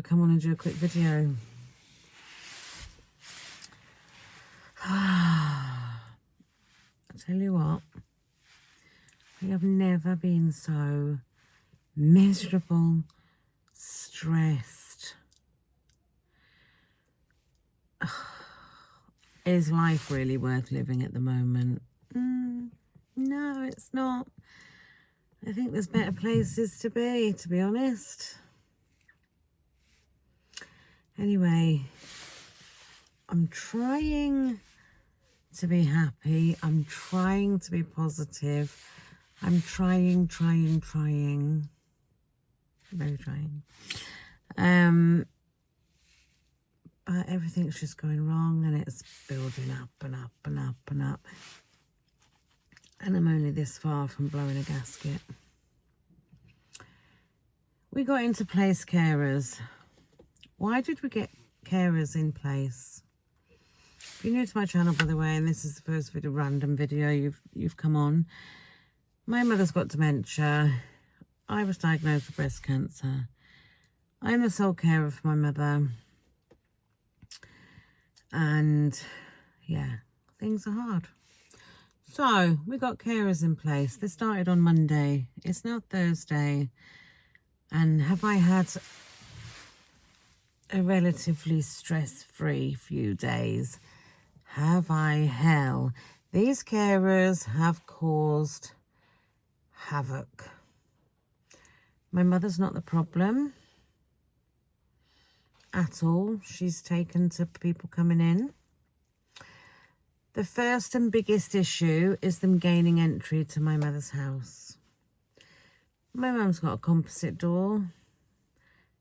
to come on and do a quick video. I tell you what, I have never been so miserable, stressed. Is life really worth living at the moment? No, it's not. I think there's better places to be honest. Anyway, I'm trying to be happy. I'm trying to be positive. I'm trying. Very trying. But everything's just going wrong and it's building up and up and up and up. And I'm only this far from blowing a gasket. We got into place carers. Why did we get carers in place? If you're new to my channel, by the way, and this is the first random video you've come on, my mother's got dementia. I was diagnosed with breast cancer. I'm the sole carer for my mother. And yeah, things are hard. So we got carers in place. They started on Monday. It's now Thursday. And have I had a relatively stress-free few days? Have I? Hell. These carers have caused havoc. My mother's not the problem at all. She's taken to people coming in. The first and biggest issue is them gaining entry to my mother's house. My mum's got a composite door.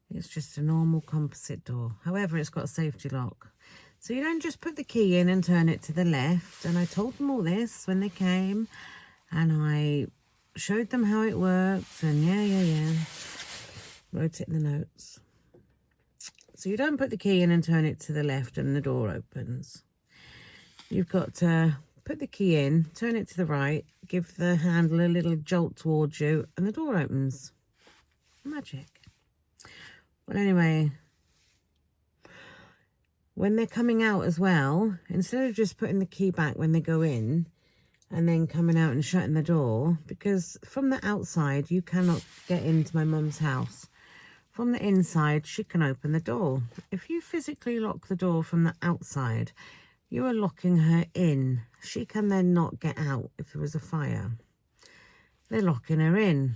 It's just a normal composite door. However, it's got a safety lock. So you don't just put the key in and turn it to the left. And I told them all this when they came. And I showed them how it works. And yeah. Wrote it in the notes. So you don't put the key in and turn it to the left and the door opens. You've got to put the key in, turn it to the right, give the handle a little jolt towards you, and the door opens. Magic. Well, anyway, when they're coming out as well, instead of just putting the key back when they go in and then coming out and shutting the door, because from the outside, you cannot get into my mum's house. From the inside, she can open the door. If you physically lock the door from the outside, you are locking her in. She can then not get out if there was a fire. They're locking her in.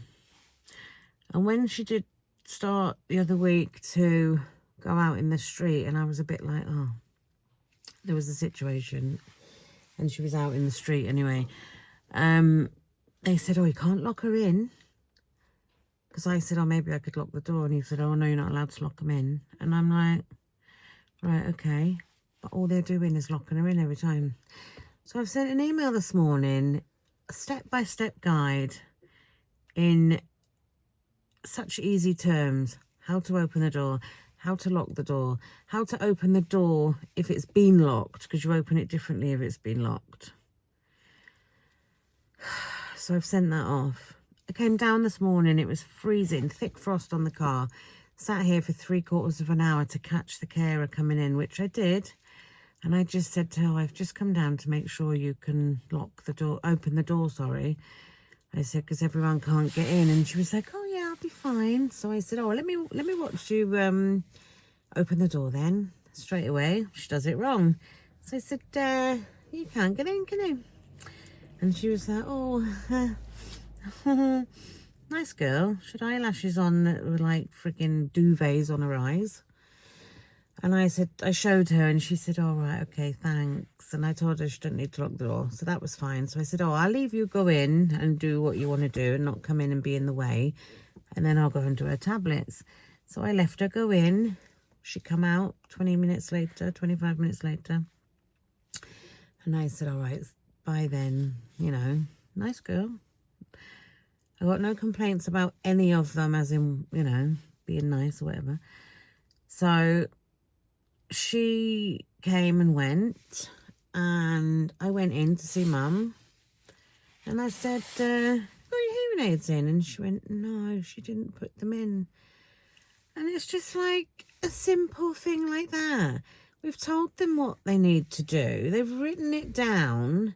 And when she did start the other week to go out in the street, and I was a bit like, oh, there was a situation, and she was out in the street anyway. They said, oh, you can't lock her in. Because I said, oh, maybe I could lock the door. And he said, oh, no, you're not allowed to lock them in. And I'm like, right, okay. But all they're doing is locking her in every time. So I've sent an email this morning, a step-by-step guide in such easy terms. How to open the door, how to lock the door, how to open the door if it's been locked, because you open it differently if it's been locked. So I've sent that off. I came down this morning, it was freezing, thick frost on the car. Sat here for 3/4 of an hour to catch the carer coming in, which I did. And I just said to her, I've just come down to make sure you can lock the door, open the door, sorry. I said, because everyone can't get in. And she was like, oh yeah, I'll be fine. So I said, oh, let me watch you open the door then. Straight away, she does it wrong. So I said, you can't get in, can you? And she was like, oh, nice girl. She had eyelashes on that were like freaking duvets on her eyes. And I said, I showed her and she said, all right, okay, thanks. And I told her she didn't need to lock the door. So that was fine. So I said, oh, I'll leave you go in and do what you want to do and not come in and be in the way. And then I'll go and do her tablets. So I left her go in. She come out 20 minutes later, 25 minutes later. And I said, all right, bye then. You know, nice girl. I got no complaints about any of them, as in, you know, being nice or whatever. So she came and went, and I went in to see Mum, and I said, got your hearing aids in? And she went, no, she didn't put them in. And it's just like, a simple thing like that. We've told them what they need to do. They've written it down.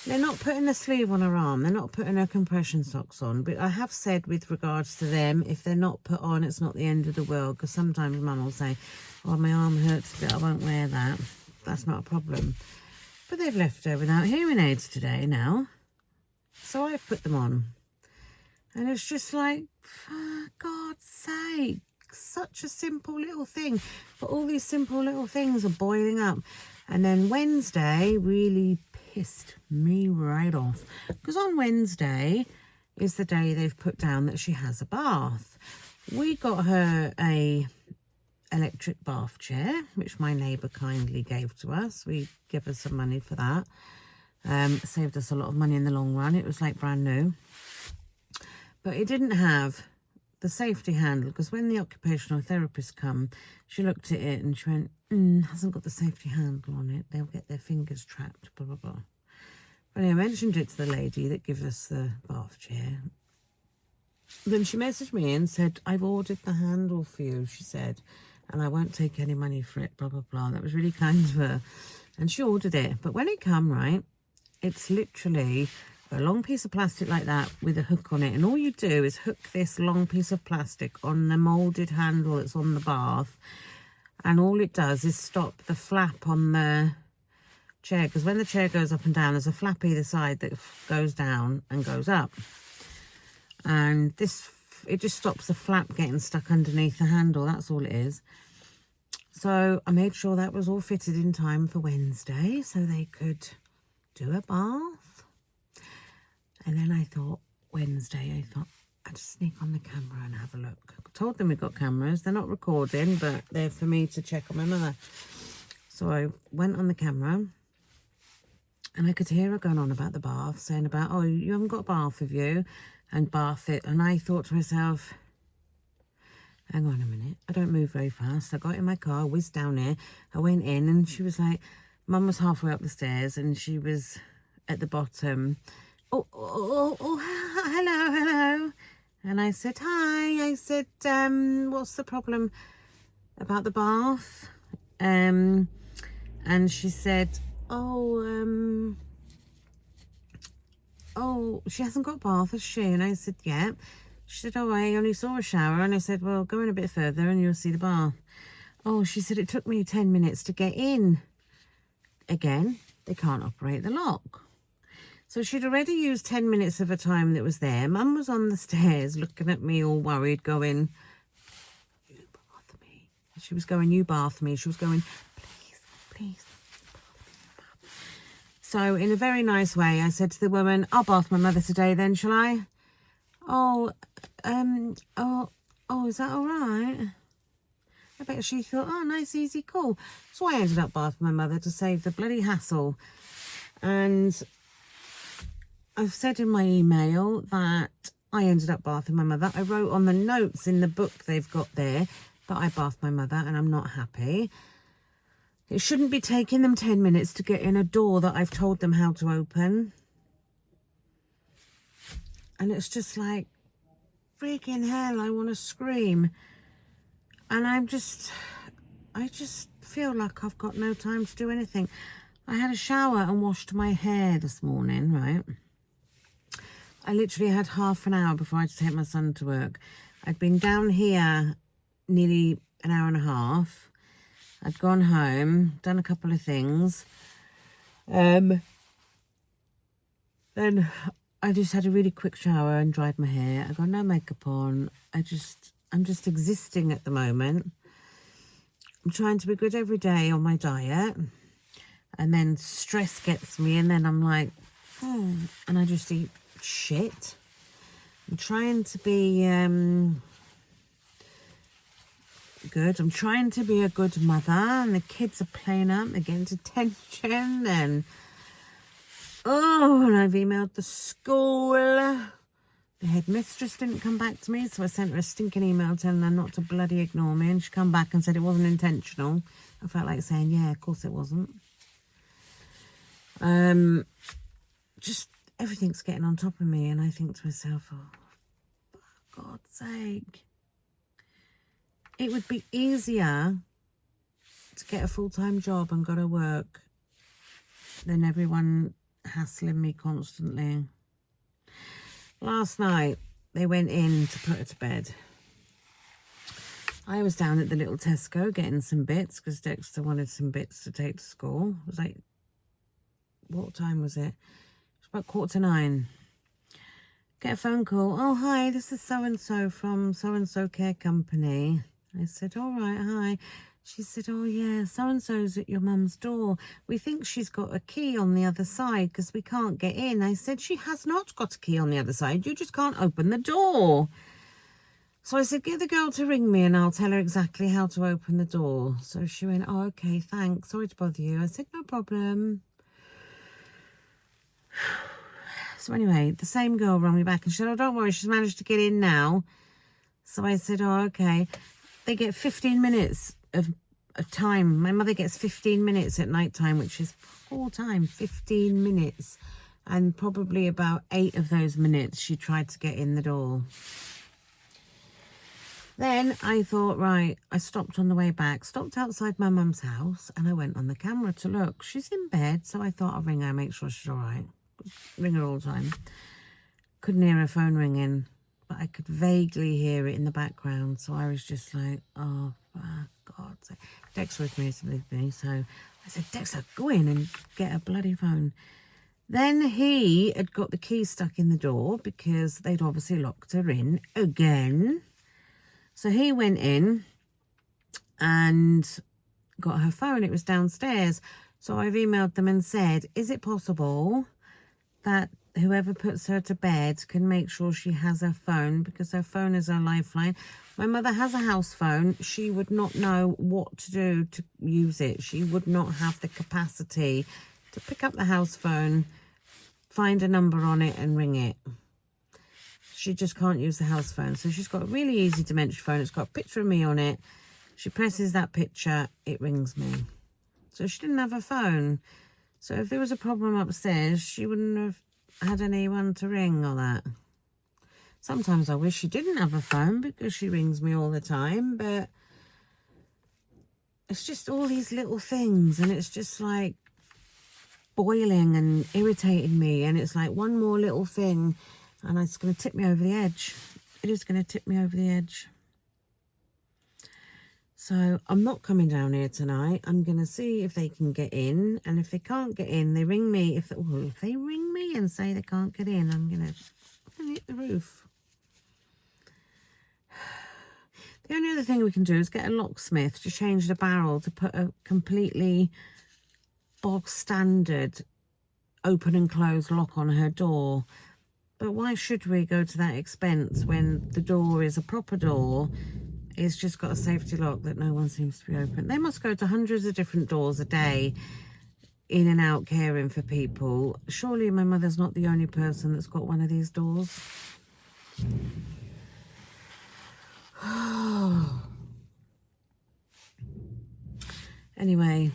They're not putting a sleeve on her arm. They're not putting her compression socks on. But I have said with regards to them, if they're not put on, it's not the end of the world. Because sometimes Mum will say, oh, my arm hurts a bit, I won't wear that. That's not a problem. But they've left her without hearing aids today now. So I've put them on. And it's just like, for God's sake, such a simple little thing. But all these simple little things are boiling up. And then Wednesday really pissed me right off. Because on Wednesday is the day they've put down that she has a bath. We got her a electric bath chair, which my neighbour kindly gave to us. We give her some money for that. Saved us a lot of money in the long run. It was like brand new. But it didn't have the safety handle, because when the occupational therapist come, she looked at it and she went, hasn't got the safety handle on it. They'll get their fingers trapped, blah, blah, blah. But anyway, I mentioned it to the lady that gives us the bath chair. Then she messaged me and said, I've ordered the handle for you, she said, and I won't take any money for it, blah, blah, blah. That was really kind of her. And she ordered it. But when it come, right, it's literally a long piece of plastic like that with a hook on it, and all you do is hook this long piece of plastic on the moulded handle that's on the bath, and all it does is stop the flap on the chair, because when the chair goes up and down, there's a flap either side that goes down and goes up, and it just stops the flap getting stuck underneath the handle. That's all it is. So I made sure that was all fitted in time for Wednesday so they could do a bath. And then I thought, Wednesday, I'd sneak on the camera and have a look. I told them we've got cameras. They're not recording, but they're for me to check on my mother. So I went on the camera and I could hear her going on about the bath, saying about, oh, you haven't got a bath, have you? And bath it. And I thought to myself, hang on a minute. I don't move very fast. I got in my car, whizzed down here. I went in and she was like, Mum was halfway up the stairs and she was at the bottom. Oh, hello. And I said, hi. I said, what's the problem about the bath? And she said, oh, she hasn't got a bath, has she? And I said, yeah. She said, oh, I only saw a shower. And I said, well, go in a bit further and you'll see the bath. Oh, she said, it took me 10 minutes to get in. Again, they can't operate the lock. So she'd already used 10 minutes of her time that was there. Mum was on the stairs looking at me all worried, going, you bath me. She was going, you bath me. She was going, please. So in a very nice way, I said to the woman, I'll bath my mother today then, shall I? Oh, is that all right? I bet she thought, oh, nice, easy, cool. So I ended up bathing my mother to save the bloody hassle. And I've said in my email that I ended up bathing my mother. I wrote on the notes in the book they've got there that I bathed my mother, and I'm not happy. It shouldn't be taking them 10 minutes to get in a door that I've told them how to open. And it's just like, freaking hell, I want to scream. And I just feel like I've got no time to do anything. I had a shower and washed my hair this morning, right? I literally had half an hour before I had to take my son to work. I'd been down here nearly an hour and a half. I'd gone home, done a couple of things. Then I just had a really quick shower and dried my hair. I got no makeup on. I'm just existing at the moment. I'm trying to be good every day on my diet. And then stress gets me and then I'm like, and I just eat shit. I'm trying to be good. I'm trying to be a good mother, and the kids are playing up, they're getting detention, and and I've emailed the school. The headmistress didn't come back to me, so I sent her a stinking email telling her not to bloody ignore me, and she come back and said it wasn't intentional. I felt like saying, yeah, of course it wasn't. Just everything's getting on top of me, and I think to myself, oh, for God's sake. it would be easier to get a full-time job and go to work than everyone hassling me constantly. Last night, they went in to put her to bed. I was down at the little Tesco getting some bits because Dexter wanted some bits to take to school. It was like, what time was it? It was about 8:45. Get a phone call. Oh, hi, this is so-and-so from so-and-so care company. I said, all right, hi. She said, oh, yeah, so-and-so's at your mum's door. We think she's got a key on the other side because we can't get in. I said, she has not got a key on the other side. You just can't open the door. So I said, get the girl to ring me and I'll tell her exactly how to open the door. So she went, oh, okay, thanks. Sorry to bother you. I said, no problem. So anyway, the same girl rang me back and she said, oh, don't worry, she's managed to get in now. So I said, oh, okay. They get 15 minutes of time. My mother gets 15 minutes at night time, which is full time, 15 minutes. And probably about 8 of those minutes she tried to get in the door. Then I thought, right, I stopped on the way back, stopped outside my mum's house, and I went on the camera to look. She's in bed, so I thought I'll ring her, make sure she's all right. Ring her all the time. Couldn't hear her phone ringing, but I could vaguely hear it in the background. So I was just like, oh, for God's sake. Dexter with me, so I said, Dexter, go in and get a bloody phone. Then he had got the key stuck in the door because they'd obviously locked her in again. So he went in and got her phone. It was downstairs. So I've emailed them and said, is it possible that whoever puts her to bed can make sure she has her phone, because her phone is her lifeline. My mother has a house phone. She would not know what to do to use it. She would not have the capacity to pick up the house phone, find a number on it and ring it. She just can't use the house phone. So she's got a really easy dementia phone. It's got a picture of me on it. She presses that picture, it rings me. So she didn't have a phone. So if there was a problem upstairs, she wouldn't have had anyone to ring or that. Sometimes I wish she didn't have a phone because she rings me all the time, but it's just all these little things and it's just like boiling and irritating me, and it's like one more little thing and it's going to tip me over the edge. It is going to tip me over the edge. So I'm not coming down here tonight. I'm going to see if they can get in. And if they can't get in, they ring me. If they ring me and say they can't get in, I'm going to hit the roof. The only other thing we can do is get a locksmith to change the barrel to put a completely bog standard open and close lock on her door. But why should we go to that expense when the door is a proper door? It's just got a safety lock that no one seems to be open. They must go to hundreds of different doors a day, in and out caring for people. Surely my mother's not the only person that's got one of these doors. Anyway,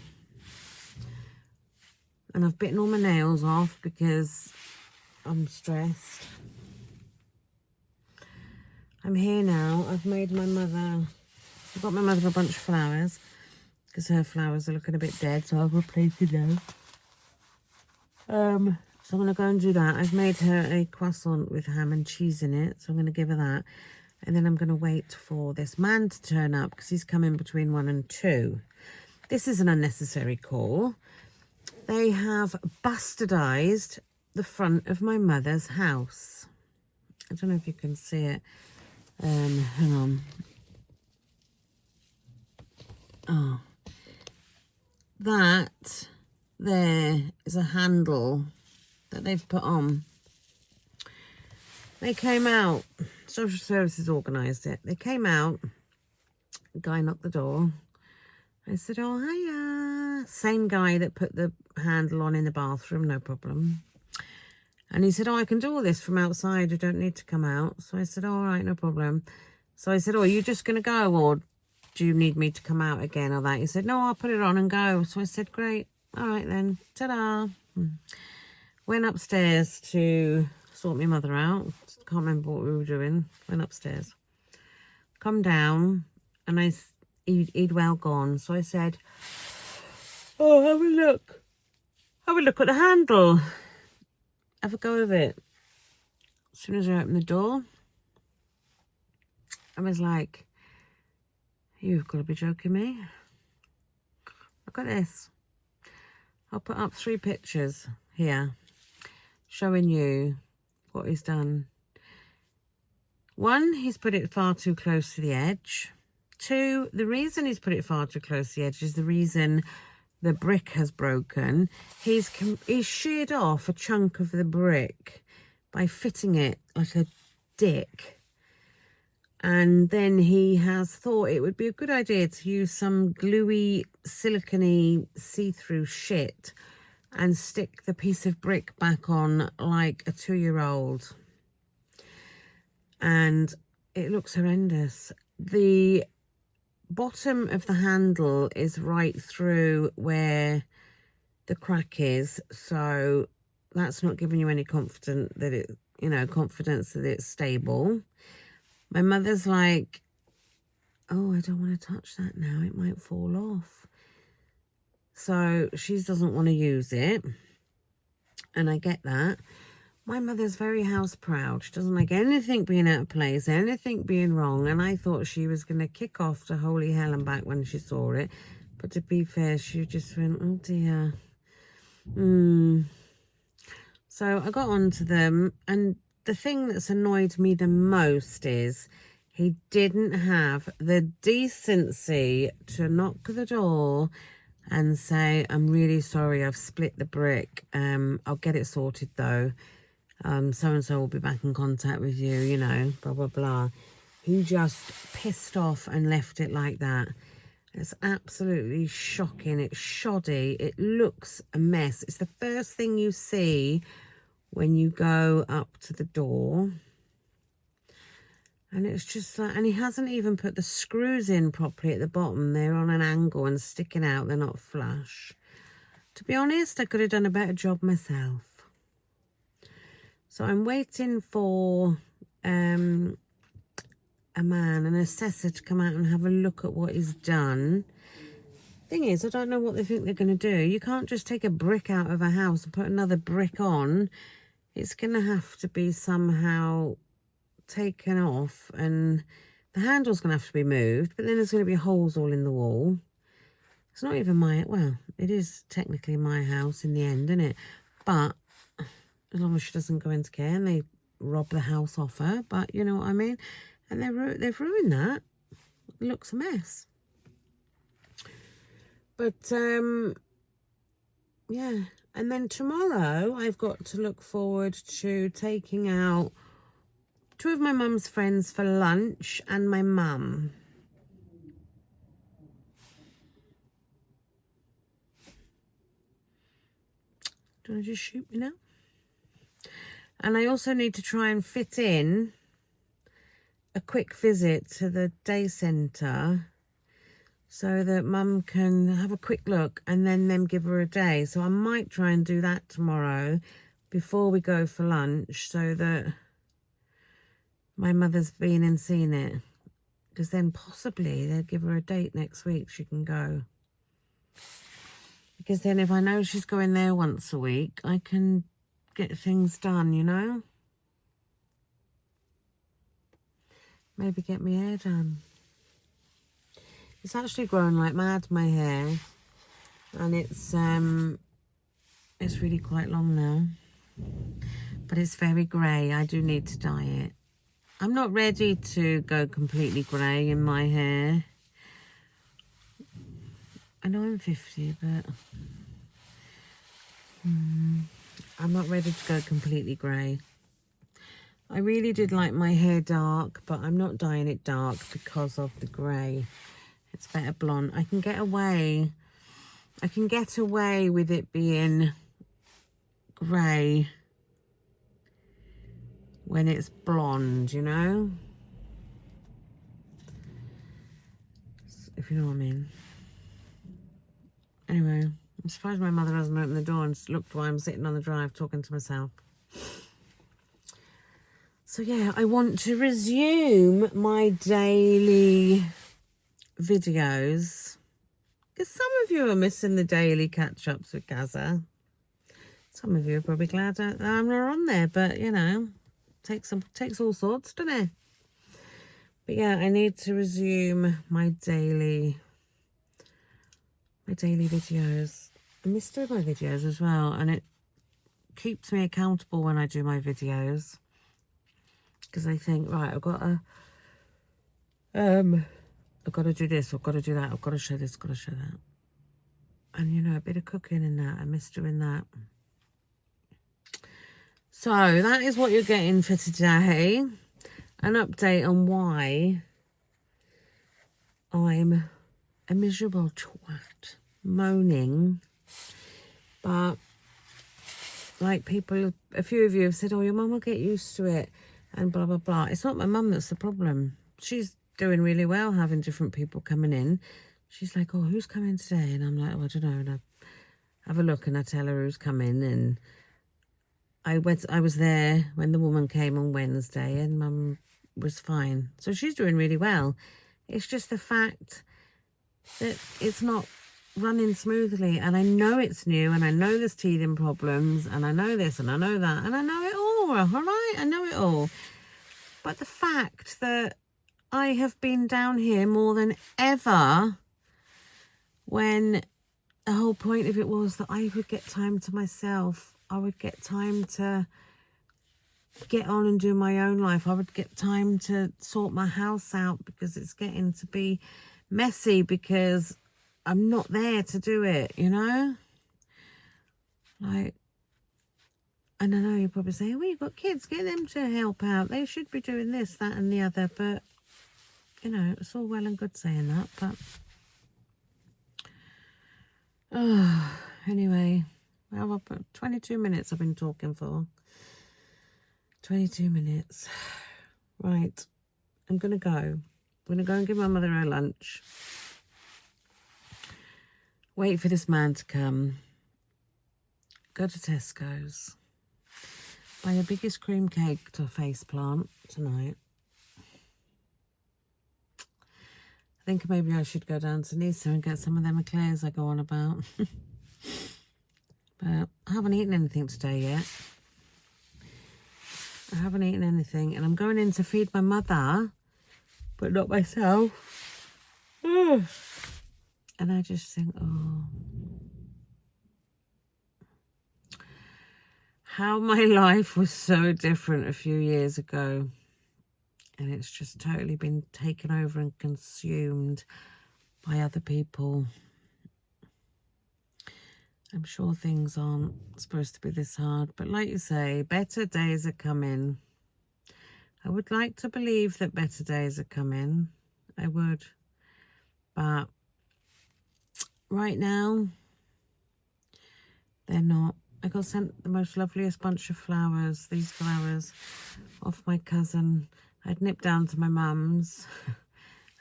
and I've bitten all my nails off because I'm stressed. I'm here now. I've made my mother, I've got my mother a bunch of flowers because her flowers are looking a bit dead, so I've replaced them. So I'm going to go and do that. I've made her a croissant with ham and cheese in it, so I'm going to give her that. And then I'm going to wait for this man to turn up because he's coming between 1 and 2. This is an unnecessary call. They have bastardized the front of my mother's house. I don't know if you can see it. Hang on. Oh. That there is a handle that they've put on. They came out, social services organised it. They came out, the guy knocked the door. I said, oh, hiya. Same guy that put the handle on in the bathroom, no problem. And he said, oh, I can do all this from outside. You don't need to come out. So I said, oh, all right, no problem. So I said, oh, are you just going to go, or do you need me to come out again or that? He said, no, I'll put it on and go. So I said, great. All right then. Ta-da. Went upstairs to sort my mother out. Can't remember what we were doing. Went upstairs. Come down. and he'd well gone. So I said, oh, have a look. Have a look at the handle. Have a go of it. As soon as I opened the door, I was like, you've got to be joking me. Look at this. I'll put up 3 pictures here showing you what he's done. 1, he's put it far too close to the edge. 2, the reason he's put it far too close to the edge is the reason the brick has broken. He's sheared off a chunk of the brick by fitting it like a dick. And then he has thought it would be a good idea to use some gluey, silicone, see-through shit and stick the piece of brick back on like a 2-year-old. And it looks horrendous. The bottom of the handle is right through where the crack is, so that's not giving you any confidence that it's stable. My mother's like, oh, I don't want to touch that now, it might fall off. So she doesn't want to use it, and I get that. My mother's very house proud. She doesn't like anything being out of place, anything being wrong. And I thought she was going to kick off to holy hell and back when she saw it. But to be fair, she just went, oh dear. So I got on to them. And the thing that's annoyed me the most is he didn't have the decency to knock the door and say, I'm really sorry, I've split the brick. I'll get it sorted though. So-and-so will be back in contact with you, you know, blah, blah, blah. He just pissed off and left it like that. It's absolutely shocking. It's shoddy. It looks a mess. It's the first thing you see when you go up to the door. And it's just like, and he hasn't even put the screws in properly at the bottom. They're on an angle and sticking out. They're not flush. To be honest, I could have done a better job myself. So I'm waiting for a man, an assessor, to come out and have a look at what he's done. Thing is, I don't know what they think they're going to do. You can't just take a brick out of a house and put another brick on. It's going to have to be somehow taken off, and the handle's going to have to be moved, but then there's going to be holes all in the wall. It's not even well, it is technically my house in the end, isn't it? But as long as she doesn't go into care and they rob the house off her, but you know what I mean? And they've ruined that. It looks a mess. But, yeah. And then tomorrow I've got to look forward to taking out 2 of my mum's friends for lunch and my mum. Do you want to just shoot me now? And I also need to try and fit in a quick visit to the day centre so that mum can have a quick look and then them give her a day. So I might try and do that tomorrow before we go for lunch so that my mother's been and seen it. Because then possibly they'll give her a date next week she can go. Because then if I know she's going there once a week, I can get things done, you know? Maybe get my hair done. It's actually growing like mad, my hair. And it's really quite long now. But it's very grey. I do need to dye it. I'm not ready to go completely grey in my hair. I know I'm 50, but I'm not ready to go completely grey. I really did like my hair dark, but I'm not dyeing it dark because of the grey. It's better blonde. I can get away with it being grey when it's blonde, you know? If you know what I mean. Anyway, I'm surprised my mother hasn't opened the door and looked while I'm sitting on the drive talking to myself. So yeah, I want to resume my daily videos, because some of you are missing the daily catch-ups with Gaza. Some of you are probably glad that I'm not on there, but, you know, takes all sorts, doesn't it? But yeah, I need to resume my daily videos. I miss doing my videos as well, and it keeps me accountable when I do my videos, because I think, right, I've got to do this, I've got to do that, I've got to show this, got to show that. And, you know, a bit of cooking in that. I miss doing that. So that is what you're getting for today. An update on why I'm a miserable twat, moaning. But like people, a few of you have said, oh, your mum will get used to it and blah, blah, blah. It's not my mum that's the problem. She's doing really well having different people coming in. She's like, oh, who's coming today? And I'm like, oh, I don't know. And I have a look and I tell her who's coming. And I was there when the woman came on Wednesday and mum was fine. So she's doing really well. It's just the fact that it's not running smoothly, and I know it's new, and I know there's teething problems, and I know this and I know that, and I know it all right, I know it all. But the fact that I have been down here more than ever, when the whole point of it was that I would get time to myself, I would get time to get on and do my own life, I would get time to sort my house out, because it's getting to be messy because I'm not there to do it, you know? Like, and I know you're probably saying, well, you've got kids, get them to help out. They should be doing this, that and the other. But, you know, it's all well and good saying that. But, anyway, well, I've put 22 minutes I've been talking for. 22 minutes. Right, I'm going to go. I'm going to go and give my mother her lunch. Wait for this man to come. Go to Tesco's. Buy the biggest cream cake to face plant tonight. I think maybe I should go down to Nisa and get some of them eclairs I go on about. But I haven't eaten anything today yet. I haven't eaten anything. And I'm going in to feed my mother, but not myself. And I just think, oh, how my life was so different a few years ago. And it's just totally been taken over and consumed by other people. I'm sure things aren't supposed to be this hard. But like you say, better days are coming. I would like to believe that better days are coming. I would. But right now, they're not. I got sent the most loveliest bunch of flowers, these flowers, off my cousin. I'd nipped down to my mum's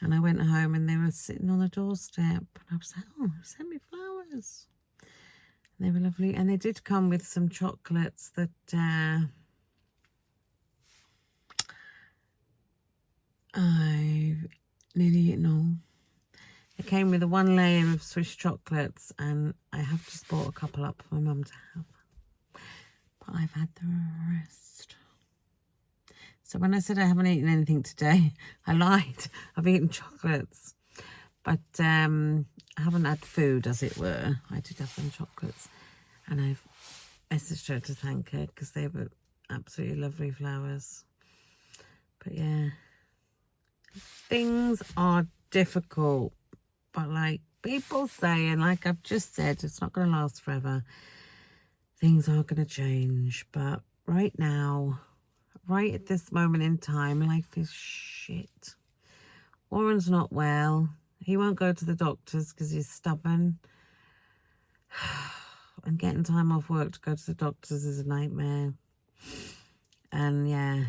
and I went home and they were sitting on the doorstep. And I was like, oh, send me flowers. And they were lovely. And they did come with some chocolates that I've nearly eaten all. It came with a 1 layer of Swiss chocolates, and I have just bought a couple up for my mum to have. But I've had the rest. So when I said I haven't eaten anything today, I lied. I've eaten chocolates. But I haven't had food, as it were. I did have some chocolates. And I've messaged her to thank her because they were absolutely lovely flowers. But yeah, things are difficult. But like people say, and like I've just said, it's not going to last forever. Things are going to change. But right now, right at this moment in time, life is shit. Warren's not well. He won't go to the doctors because he's stubborn. And getting time off work to go to the doctors is a nightmare. And yeah,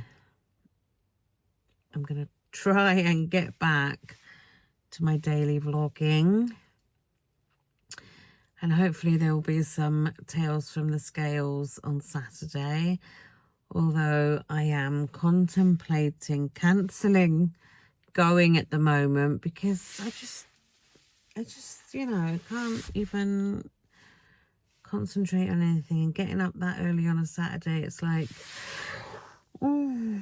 I'm going to try and get back to my daily vlogging. And hopefully there will be some tales from the scales on Saturday. Although I am contemplating cancelling going at the moment because I just, you know, can't even concentrate on anything. And getting up that early on a Saturday, it's like, oh,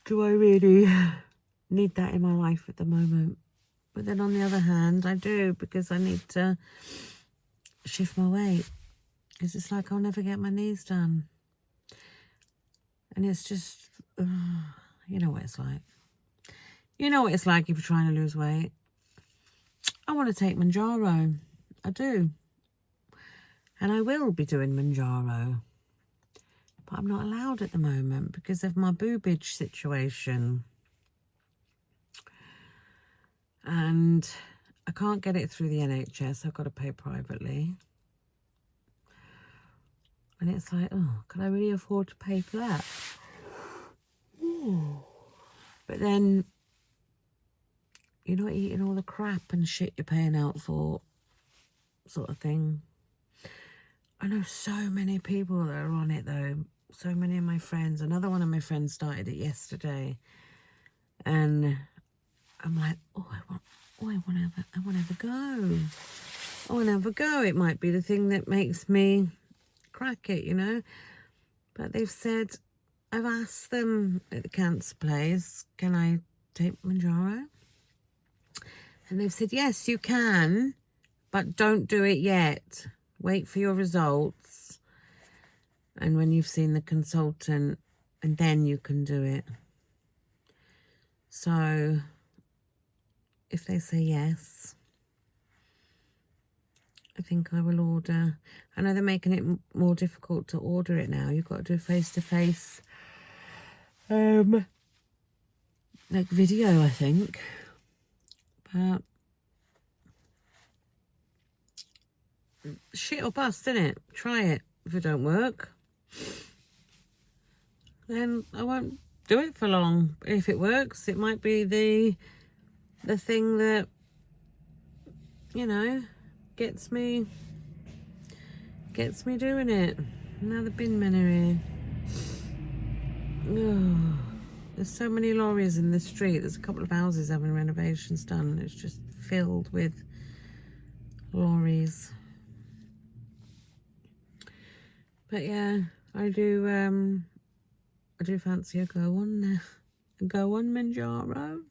do I really need that in my life at the moment? But then on the other hand, I do, because I need to shift my weight. Because it's like I'll never get my knees done. And it's just, you know what it's like. You know what it's like if you're trying to lose weight. I want to take Manjaro. I do. And I will be doing Manjaro. But I'm not allowed at the moment because of my boobage situation. And I can't get it through the NHS. I've got to pay privately. And it's like, oh, can I really afford to pay for that? Ooh. But then you're not eating all the crap and shit you're paying out for, sort of thing. I know so many people that are on it, though. So many of my friends. Another one of my friends started it yesterday. And I'm like, I want to have a go. I want to have a go. It might be the thing that makes me crack it, you know. But they've said, I've asked them at the cancer place, can I take Manjaro? And they've said, yes, you can, but don't do it yet. Wait for your results. And when you've seen the consultant, and then you can do it. So if they say yes, I think I will order. I know they're making it more difficult to order it now. You've got to do face-to-face, like video, I think. But shit or bust, innit? Try it. If it don't work, then I won't do it for long. If it works, it might be the thing that, you know, gets me doing it. Now the bin men are here. Oh, there's so many lorries in the street. There's a couple of houses having renovations done. It's just filled with lorries. But yeah, I do fancy a go on Manjaro.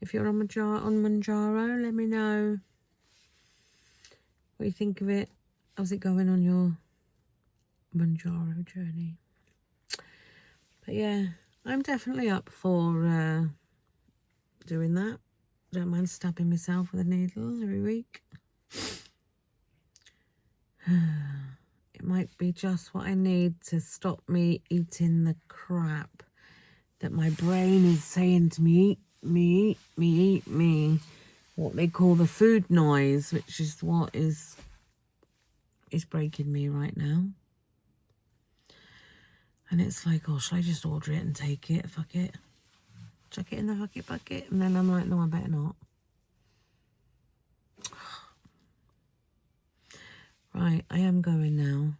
If you're on Manjaro, let me know what you think of it. How's it going on your Manjaro journey? But yeah, I'm definitely up for doing that. Don't mind stabbing myself with a needle every week. It might be just what I need to stop me eating the crap that my brain is saying to me, eat me. What they call the food noise, which is what is breaking me right now. And it's like, oh, shall I just order it and take it? Fuck it. Chuck it in the fucking bucket. And then I'm like, no, I better not. Right, I am going now.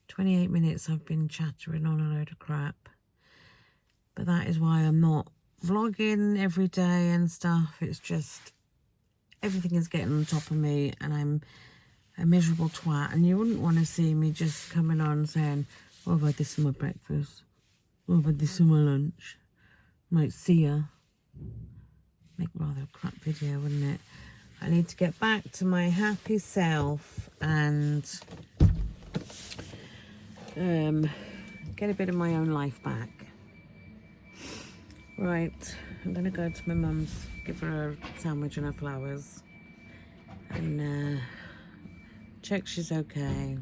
28 minutes I've been chattering on a load of crap. But that is why I'm not vlogging every day and stuff. It's just, everything is getting on top of me and I'm a miserable twat. And you wouldn't want to see me just coming on saying, oh, I've had this for my breakfast. Oh, I've had this for my lunch. Might see ya. Make rather a crap video, wouldn't it? I need to get back to my happy self and get a bit of my own life back. Right, I'm going to go to my mum's, give her a sandwich and her flowers, and check she's okay.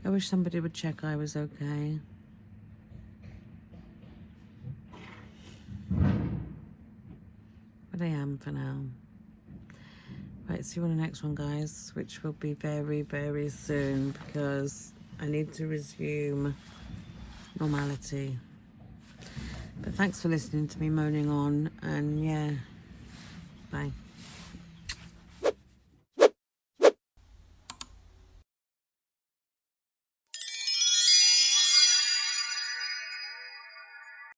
I wish somebody would check I was okay. But I am for now. Right, see you on the next one, guys, which will be very, very soon because I need to resume normality. But thanks for listening to me moaning on, and yeah, bye.